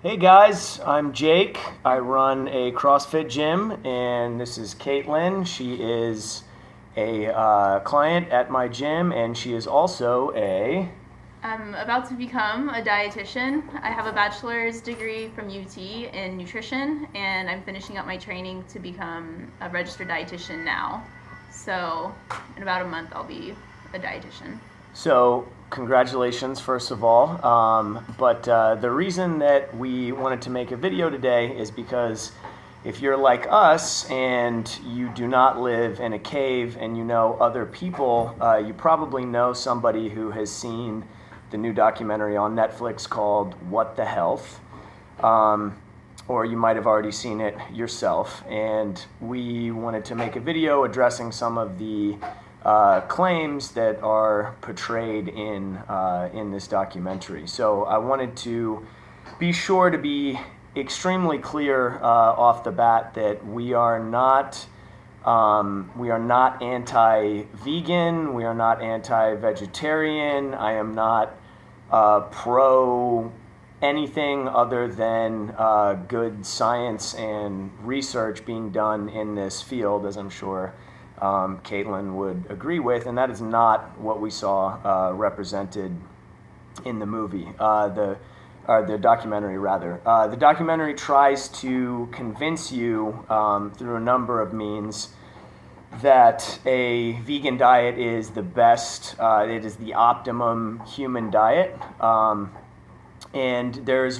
Hey guys, I'm Jake. I run a CrossFit gym, and this is Caitlin. She is a client at my gym, and she is also a. I'm about to become a dietitian. I have a bachelor's degree from UT in nutrition, and I'm finishing up my training to become a registered dietitian now. So, in about a month, I'll be a dietitian. So, congratulations, first of all. But the reason that we wanted to make a video today is because if you're like us and you do not live in a cave and you know other people, you probably know somebody who has seen the new documentary on Netflix called What the Health. Or you might have already seen it yourself. And we wanted to make a video addressing some of the claims that are portrayed in this documentary. So I wanted to be sure to be extremely clear off the bat that we are not anti-vegan. We are not anti-vegetarian. I am not pro anything other than good science and research being done in this field, as I'm sure Caitlin would agree with, and that is not what we saw represented in the movie, the documentary rather. The documentary tries to convince you through a number of means that a vegan diet is the best, it is the optimum human diet, and there are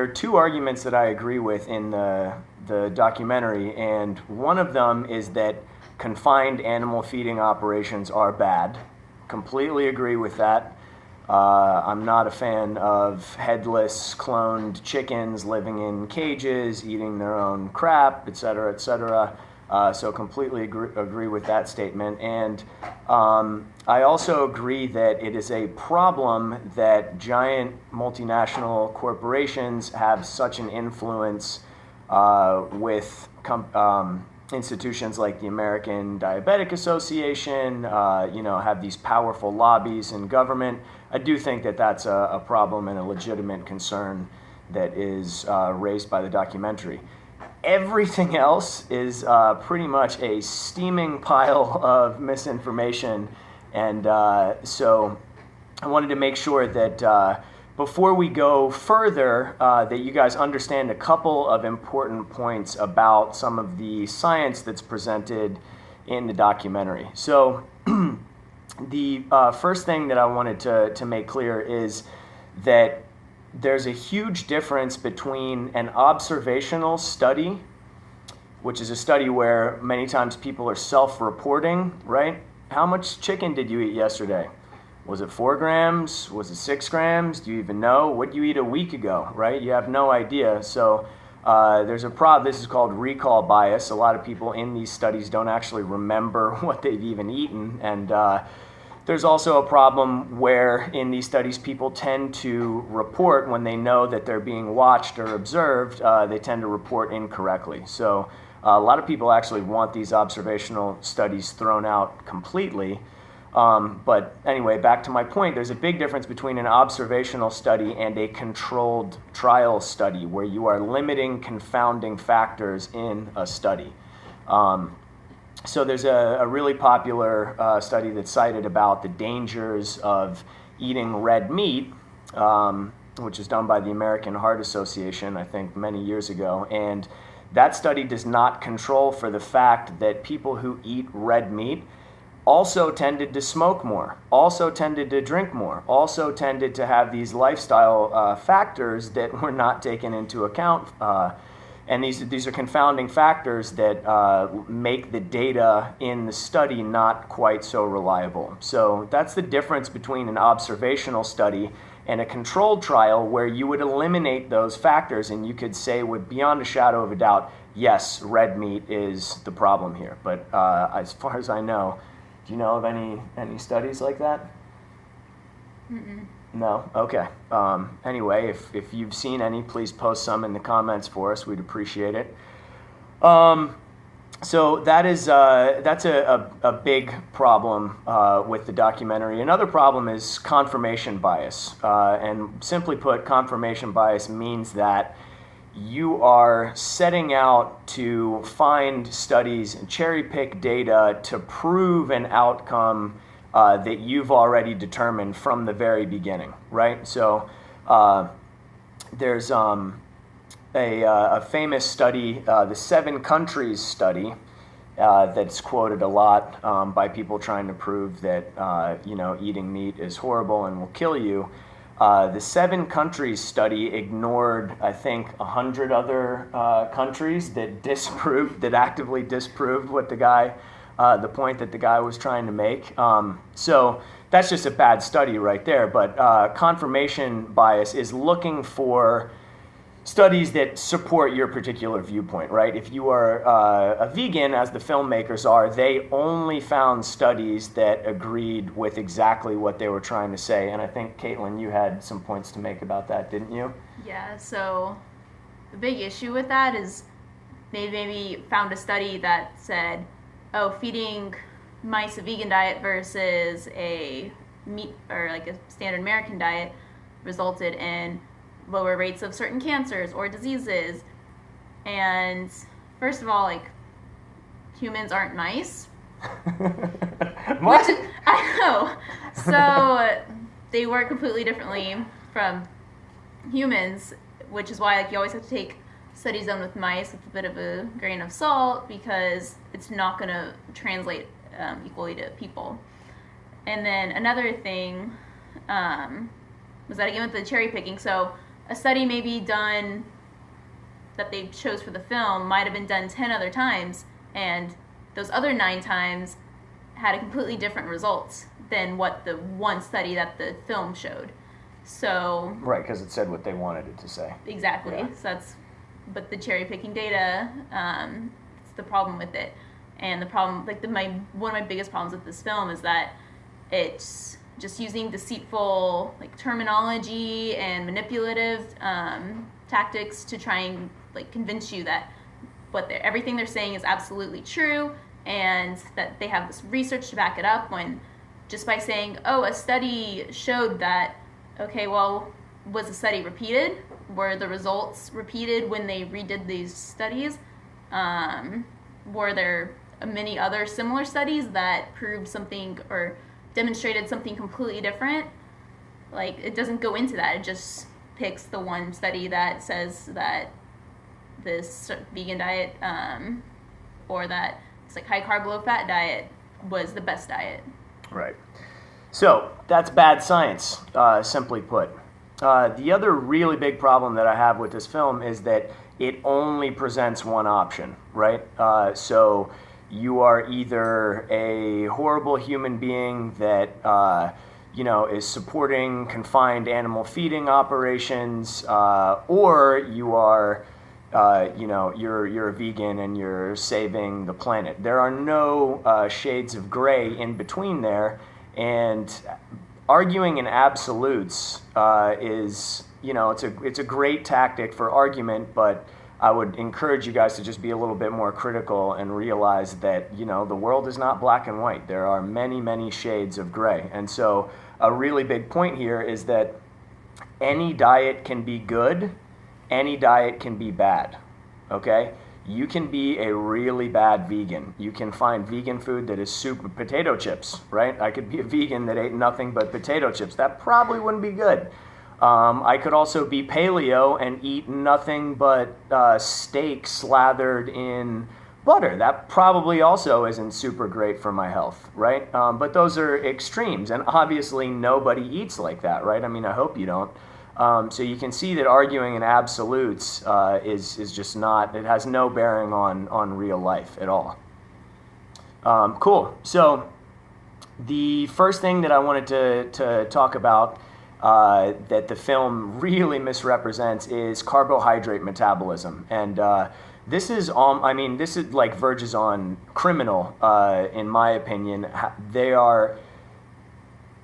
two arguments that I agree with in the documentary, and one of them is that confined animal feeding operations are bad. Completely agree with that. I'm not a fan of headless cloned chickens living in cages, eating their own crap, etc., etc. So completely agree with that statement. And I also agree that it is a problem that giant multinational corporations have such an influence with institutions like the American Diabetic Association, have these powerful lobbies in government. I do think that that's a problem and a legitimate concern that is raised by the documentary. Everything else is pretty much a steaming pile of misinformation, and so I wanted to make sure that before we go further, that you guys understand a couple of important points about some of the science that's presented in the documentary. So the first thing that I wanted to make clear is that there's a huge difference between an observational study, which is a study where many times people are self-reporting, right? How much chicken did you eat yesterday? Was it 4 grams? Was it 6 grams? Do you even know? What did you eat a week ago, right? You have no idea. So there's a problem. This is called recall bias. A lot of people in these studies don't actually remember what they've even eaten. And there's also a problem where in these studies people tend to report when they know that they're being watched or observed, they tend to report incorrectly. So a lot of people actually want these observational studies thrown out completely. But anyway, back to my point, there's a big difference between an observational study and a controlled trial study where you are limiting confounding factors in a study. So there's a really popular study that's cited about the dangers of eating red meat, which is done by the American Heart Association, I think, many years ago. And that study does not control for the fact that people who eat red meat also tended to smoke more, also tended to drink more, also tended to have these lifestyle factors that were not taken into account. And these are confounding factors that make the data in the study not quite so reliable. So that's the difference between an observational study and a controlled trial where you would eliminate those factors and you could say with beyond a shadow of a doubt, yes, red meat is the problem here. But as far as I know, do you know of any studies like that? Mm-mm. No? Okay. Anyway, if you've seen any, please post some in the comments for us. We'd appreciate it. So that's a big problem with the documentary. Another problem is confirmation bias, and simply put, confirmation bias means that you are setting out to find studies and cherry pick data to prove an outcome that you've already determined from the very beginning, right? So there's a famous study, the 7 countries study, that's quoted a lot by people trying to prove that eating meat is horrible and will kill you. The 7 countries study ignored, I think, 100 other countries that actively disproved what the point that the guy was trying to make. So that's just a bad study right there. But confirmation bias is looking for studies that support your particular viewpoint, right? If you are a vegan, as the filmmakers are, they only found studies that agreed with exactly what they were trying to say. And I think, Caitlin, you had some points to make about that, didn't you? Yeah, so the big issue with that is they maybe found a study that said, oh, feeding mice a vegan diet versus a meat or like a standard American diet resulted in lower rates of certain cancers or diseases. And first of all, like, humans aren't mice. What? I know. So they work completely differently from humans, which is why, like, you always have to take studies done with mice with a bit of a grain of salt, because it's not going to translate equally to people. And then another thing was that, again, with the cherry picking, so a study may be done that they chose for the film might have been done 10 other times, and those other 9 times had a completely different results than what the one study that the film showed. So right, because it said what they wanted it to say. Exactly. Yeah. So but the cherry picking data, it's the problem with it. And the problem, like one of my biggest problems with this film is that it's just using deceitful terminology and manipulative tactics to try and convince you that everything they're saying is absolutely true, and that they have this research to back it up, when just by saying, oh, a study showed that, okay, well, was the study repeated? Were the results repeated when they redid these studies? Were there many other similar studies that proved something or demonstrated something completely different? It doesn't go into that. It just picks the one study that says that this vegan diet or that it's high carb, low fat diet was the best diet. Right. So that's bad science, simply put. The other really big problem that I have with this film is that it only presents one option, right? So you are either a horrible human being that is supporting confined animal feeding operations, or you are you're a vegan and you're saving the planet. There are no shades of gray in between there, and arguing in absolutes is it's a great tactic for argument, but I would encourage you guys to just be a little bit more critical and realize that, the world is not black and white. There are many, many shades of gray. And so a really big point here is that any diet can be good, any diet can be bad, okay? You can be a really bad vegan. You can find vegan food that is soup, potato chips, right? I could be a vegan that ate nothing but potato chips. That probably wouldn't be good. I could also be paleo and eat nothing but steak slathered in butter. That probably also isn't super great for my health, right? But those are extremes, and obviously nobody eats like that, right? I mean, I hope you don't. So you can see that arguing in absolutes is just not, it has no bearing on real life at all. Cool. So the first thing that I wanted to talk about that the film really misrepresents is carbohydrate metabolism. And this is verges on criminal, in my opinion.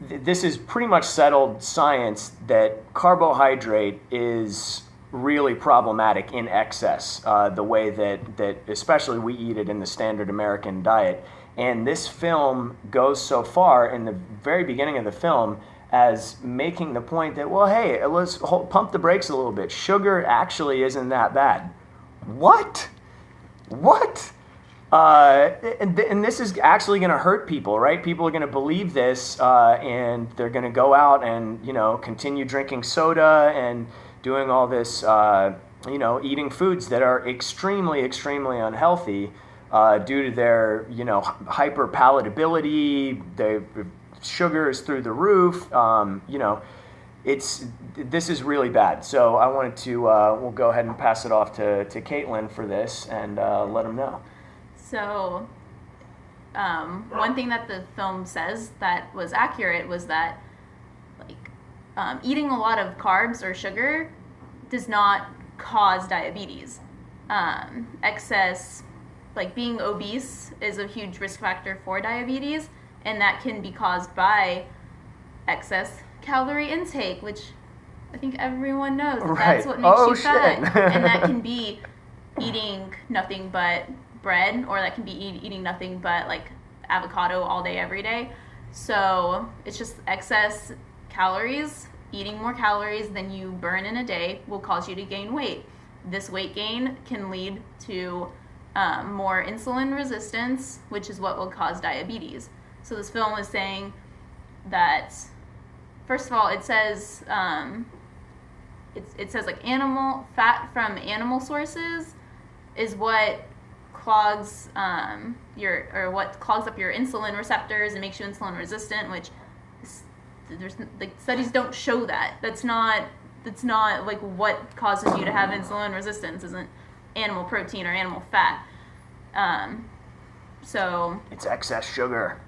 This is pretty much settled science that carbohydrate is really problematic in excess, the way that especially we eat it in the standard American diet. And this film goes so far in the very beginning of the film as making the point that, well, hey, let's pump the brakes a little bit. Sugar actually isn't that bad. What? And this is actually going to hurt people, right? People are going to believe this, and they're going to go out and, continue drinking soda and doing all this, eating foods that are extremely, extremely unhealthy due to their, hyper palatability. The sugar is through the roof. This is really bad. So I wanted to, we'll go ahead and pass it off to Caitlin for this and let them know. So, one thing that the film says that was accurate was that, eating a lot of carbs or sugar does not cause diabetes. Excess, being obese is a huge risk factor for diabetes, and that can be caused by excess calorie intake, which I think everyone knows. Right. That's what makes you fat. Shit. And that can be eating nothing but bread, or that can be eating nothing but avocado all day every day. So it's just excess calories. Eating more calories than you burn in a day will cause you to gain weight. This weight gain can lead to more insulin resistance, which is what will cause diabetes. So this film is saying that, first of all, it says it says animal fat from animal sources is what clogs what clogs up your insulin receptors and makes you insulin resistant, which there's studies don't show that. That's not what causes you to have insulin resistance isn't animal protein or animal fat. So it's excess sugar.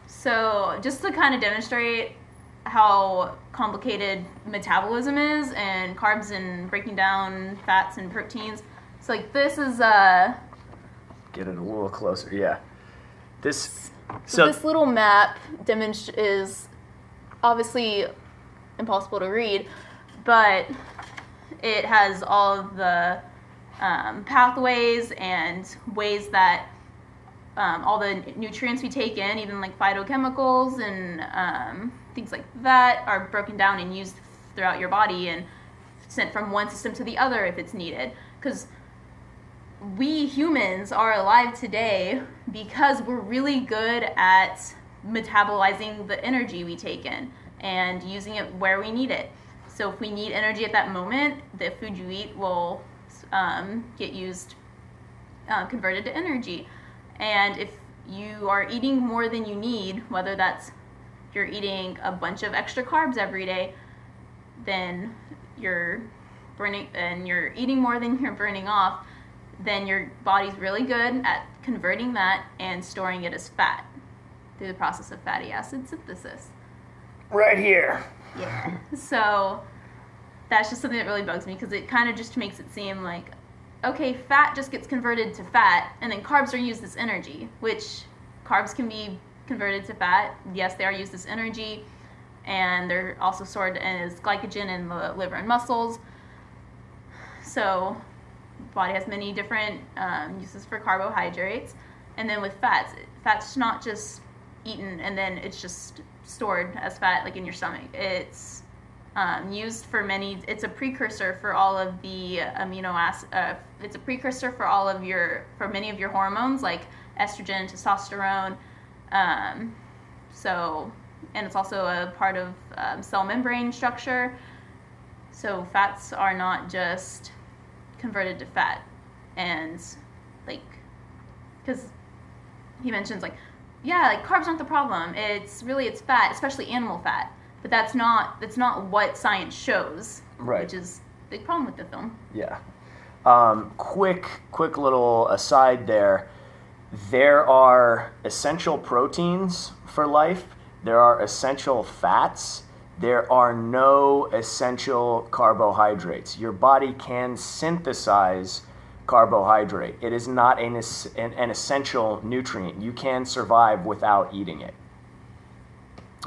So just to kind of demonstrate how complicated metabolism is and carbs and breaking down fats and proteins. So this is get it a little closer. Yeah. This little map is obviously impossible to read, but it has all of the pathways and ways that all the nutrients we take in, even phytochemicals and things like that, are broken down and used throughout your body and sent from one system to the other if it's needed. Because we humans are alive today because we're really good at metabolizing the energy we take in and using it where we need it. So if we need energy at that moment, the food you eat will get used, converted to energy. And if you are eating more than you need, whether that's you're eating a bunch of extra carbs every day, then you're eating more than you're burning off, then your body's really good at converting that and storing it as fat through the process of fatty acid synthesis. Right here. Yeah. So that's just something that really bugs me, because it kind of just makes it seem like, okay, fat just gets converted to fat, and then carbs are used as energy, which carbs can be converted to fat. Yes, they are used as energy, and they're also stored as glycogen in the liver and muscles. So the body has many different uses for carbohydrates. And then with fat's not just eaten and then it's just stored as fat in your stomach. It's used for it's a precursor for all of the amino acids. It's a precursor for many of your hormones like estrogen, testosterone. And it's also a part of cell membrane structure. So fats are not just converted to fat, and because he mentions carbs aren't the problem. It's fat, especially animal fat. But that's not what science shows. Right. Which is the big problem with the film. Yeah. Quick little aside there. There are essential proteins for life. There are essential fats. There are no essential carbohydrates. Your body can synthesize carbohydrate. It is not an essential nutrient. You can survive without eating it.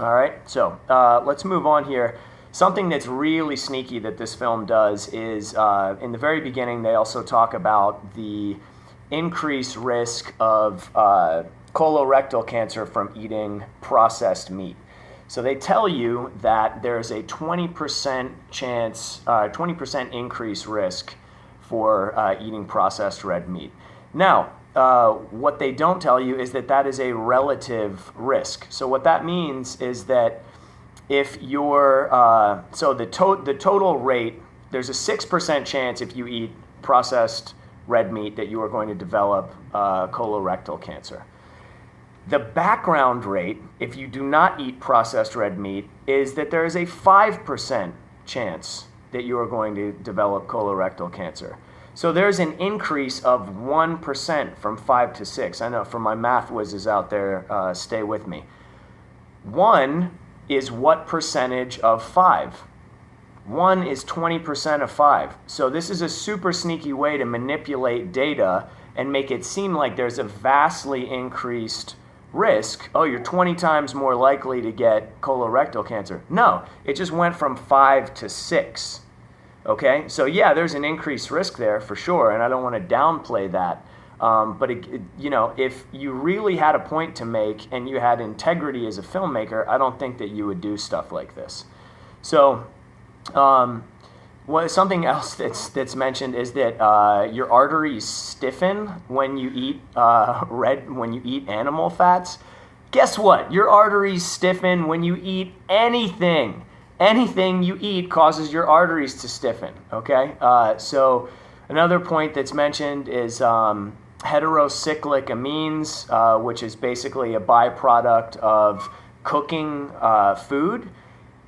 All right, so let's move on here. something that's really sneaky that this film does is in the very beginning they also talk about the increased risk of colorectal cancer from eating processed meat. So they tell you that there's a 20% chance, 20% increased risk for eating processed red meat. Now, what they don't tell you is that that is a relative risk. So what that means is that if you're, the total rate, there's a 6% chance if you eat processed red meat that you are going to develop colorectal cancer. The background rate, if you do not eat processed red meat, is that there is a 5% chance that you are going to develop colorectal cancer. So there's an increase of 1% from 5 to 6. I know for my math whizzes out there, stay with me. 1 is what percentage of 5? 1 is 20% of 5. So this is a super sneaky way to manipulate data and make it seem like there's a vastly increased risk. Oh, you're 20 times more likely to get colorectal cancer. No, it just went from 5 to 6. Okay, so yeah, there's an increased risk there for sure, and I don't want to downplay that. But if you really had a point to make and you had integrity as a filmmaker, I don't think that you would do stuff like this. So, something else that's mentioned is that your arteries stiffen when you eat when you eat animal fats. Guess what? Your arteries stiffen when you eat anything. Anything you eat causes your arteries to stiffen, okay? So another point that's mentioned is heterocyclic amines, which is basically a byproduct of cooking food.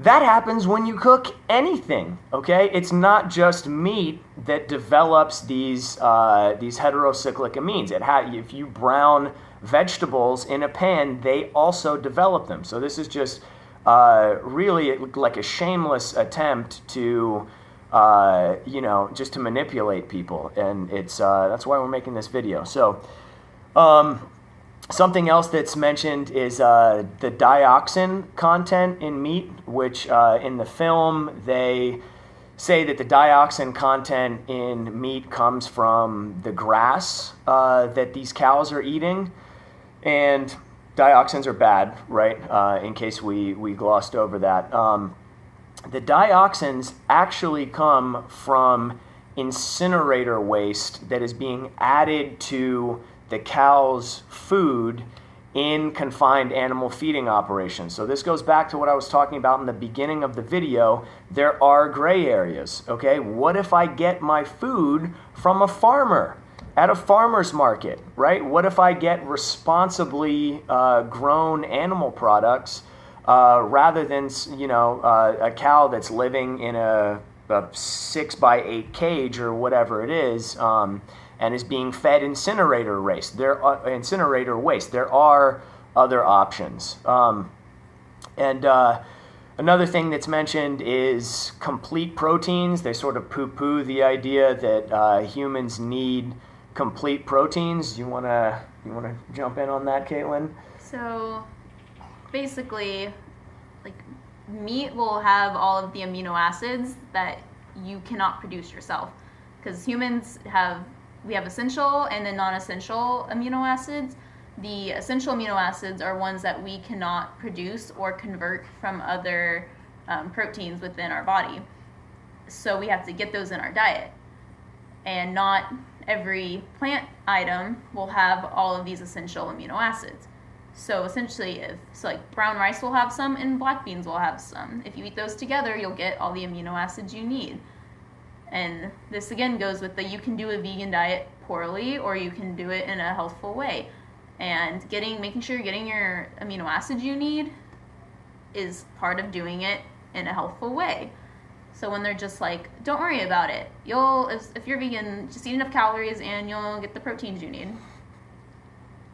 That happens when you cook anything, okay? It's not just meat that develops these heterocyclic amines. If you brown vegetables in a pan, they also develop them. So this is just really like a shameless attempt to, just to manipulate people, and that's why we're making this video. So, something else that's mentioned is the dioxin content in meat, which in the film they say that the dioxin content in meat comes from the grass that these cows are eating, and dioxins are bad, right? In case we glossed over that. The dioxins actually come from incinerator waste that is being added to the cow's food in confined animal feeding operations. So this goes back to what I was talking about in the beginning of the video. There are gray areas, okay? What if I get my food from a farmer at a farmer's market, right? What if I get responsibly grown animal products rather than, a cow that's living in a 6x8 cage or whatever it is, and is being fed incinerator waste. There are other options. Another thing that's mentioned is complete proteins. They sort of poo-poo the idea that humans need complete proteins. You wanna jump in on that, Caitlin? So basically, like, meat will have all of the amino acids that you cannot produce yourself, because humans have essential and then non-essential amino acids. The essential amino acids are ones that we cannot produce or convert from other proteins within our body. So we have to get those in our diet. And not every plant item will have all of these essential amino acids. So essentially, like brown rice will have some and black beans will have some. If you eat those together, you'll get all the amino acids you need. And this again goes with you can do a vegan diet poorly, or you can do it in a healthful way. And making sure you're getting your amino acids you need is part of doing it in a healthful way. So when they're just like, don't worry about it. If you're vegan, just eat enough calories and you'll get the proteins you need.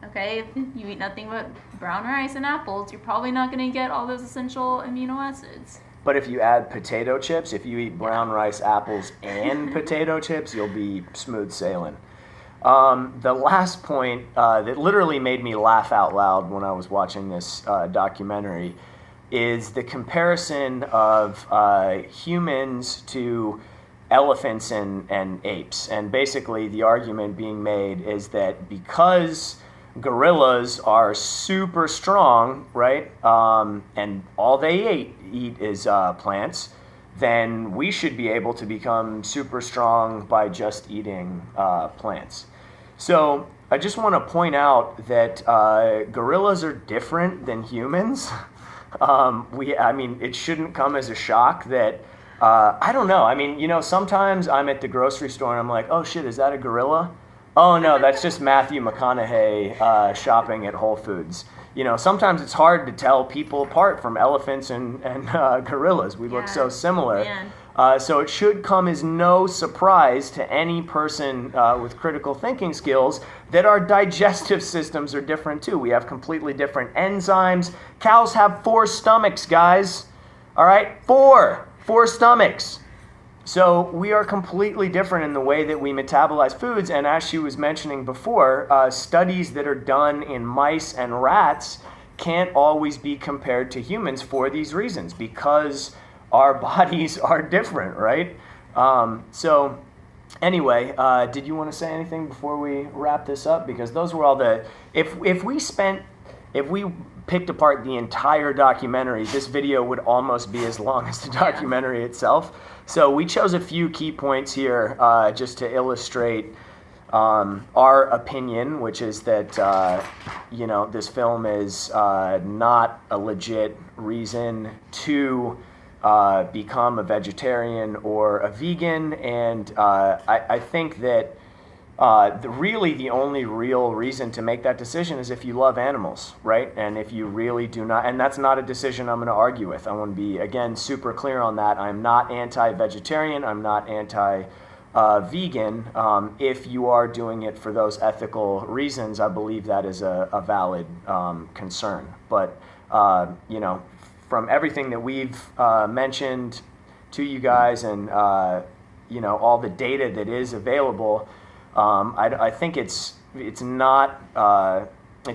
Okay, if you eat nothing but brown rice and apples, you're probably not going to get all those essential amino acids. But if you add potato chips, if you eat brown rice, apples, and potato chips, you'll be smooth sailing. The last point that literally made me laugh out loud when I was watching this documentary is the comparison of humans to elephants and apes. And basically the argument being made is that because gorillas are super strong, right, and all they eat is plants, then we should be able to become super strong by just eating plants. So I just want to point out that gorillas are different than humans. It shouldn't come as a shock that, I don't know. I mean, sometimes I'm at the grocery store and I'm like, oh shit, is that a gorilla? Oh no, that's just Matthew McConaughey shopping at Whole Foods. Sometimes it's hard to tell people apart from elephants and gorillas. We look so similar. So it should come as no surprise to any person with critical thinking skills that our digestive systems are different too. We have completely different enzymes. Cows have 4 stomachs, guys. All right, 4 stomachs. So we are completely different in the way that we metabolize foods. And as she was mentioning before, studies that are done in mice and rats can't always be compared to humans for these reasons, because our bodies are different, right? So anyway, did you want to say anything before we wrap this up? Because those were all if we picked apart the entire documentary, this video would almost be as long as the documentary itself. So we chose a few key points here just to illustrate our opinion, which is that this film is not a legit reason to become a vegetarian or a vegan, and I think that the only real reason to make that decision is if you love animals, right? And if you really do not, and that's not a decision I'm going to argue with. I want to be, again, super clear on that. I'm not anti-vegetarian. I'm not anti-vegan. If you are doing it for those ethical reasons, I believe that is a valid concern. But, from everything that we've mentioned to you guys and, all the data that is available, I think it's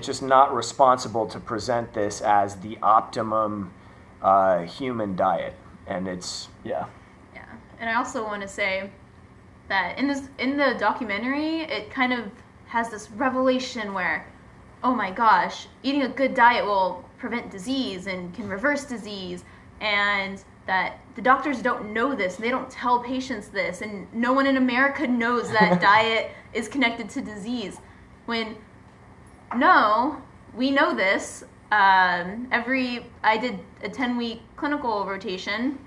just not responsible to present this as the optimum human diet, and Yeah, and I also want to say that in the documentary, it kind of has this revelation where, oh my gosh, eating a good diet will prevent disease and can reverse disease, and that the doctors don't know this, and they don't tell patients this, and no one in America knows that diet is connected to disease. When, no, we know this. I did a 10-week clinical rotation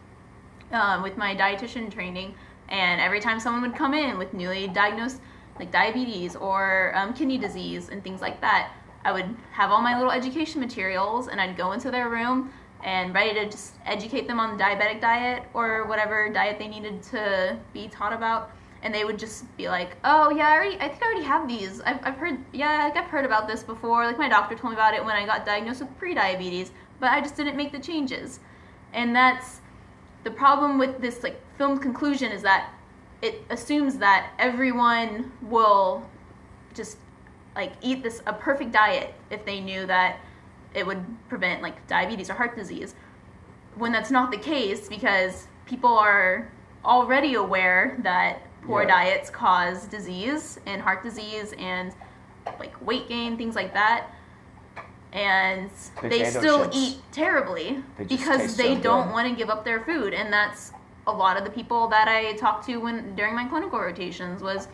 with my dietitian training, and every time someone would come in with newly diagnosed like diabetes or kidney disease and things like that, I would have all my little education materials, and I'd go into their room and ready to just educate them on the diabetic diet or whatever diet they needed to be taught about. And they would just be like, oh yeah, I think I already have these. I've heard about this before. Like my doctor told me about it when I got diagnosed with pre-diabetes, but I just didn't make the changes. And that's the problem with this like filmed conclusion, is that it assumes that everyone will just like eat a perfect diet if they knew that it would prevent like diabetes or heart disease, when that's not the case, because people are already aware that poor diets cause disease and heart disease and like weight gain, things like that, and they still eat terribly because they don't want to give up their food. And that's a lot of the people that I talked to during my clinical rotations. Was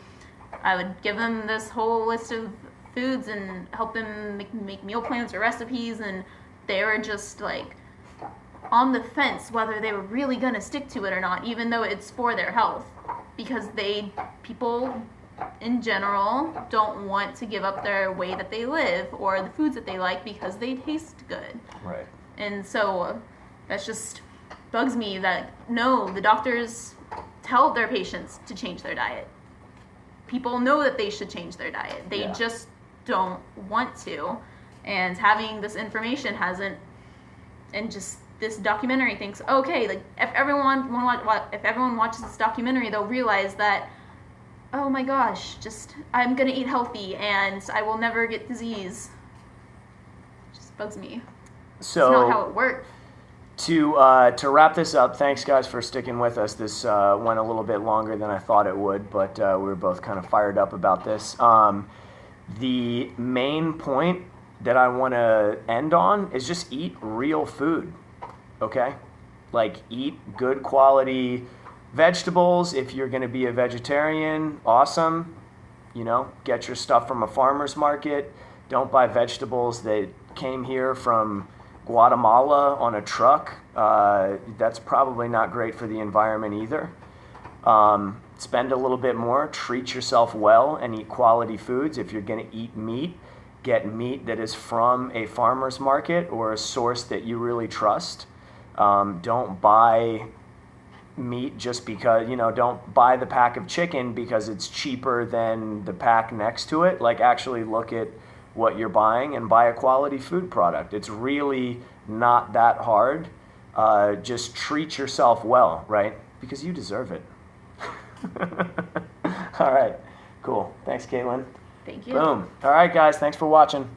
I would give them this whole list of foods and help them make meal plans or recipes, and they were just like on the fence whether they were really going to stick to it or not, even though it's for their health, because people in general don't want to give up their way that they live or the foods that they like because they taste good. Right. And so that's just bugs me that no, the doctors tell their patients to change their diet. People know that they should change their diet. They just don't want to. And having this information hasn't, and just this documentary thinks, okay, like if everyone watches this documentary, they'll realize that, oh my gosh, just I'm gonna eat healthy and I will never get disease. It just bugs me. So it's not how it works. To wrap this up, thanks guys for sticking with us. This went a little bit longer than I thought it would, but we were both kind of fired up about this. The main point that I want to end on is just eat real food, okay? Like eat good quality vegetables. If you're going to be a vegetarian, awesome. You know, get your stuff from a farmer's market. Don't buy vegetables that came here from Guatemala on a truck. That's probably not great for the environment either. Spend a little bit more, treat yourself well, and eat quality foods. If you're going to eat meat, get meat that is from a farmer's market or a source that you really trust. Don't buy meat just because, don't buy the pack of chicken because it's cheaper than the pack next to it. Like, actually look at what you're buying and buy a quality food product. It's really not that hard. Just treat yourself well, right? Because you deserve it. All right, cool. Thanks, Caitlin. Thank you. Boom. All right, guys, thanks for watching.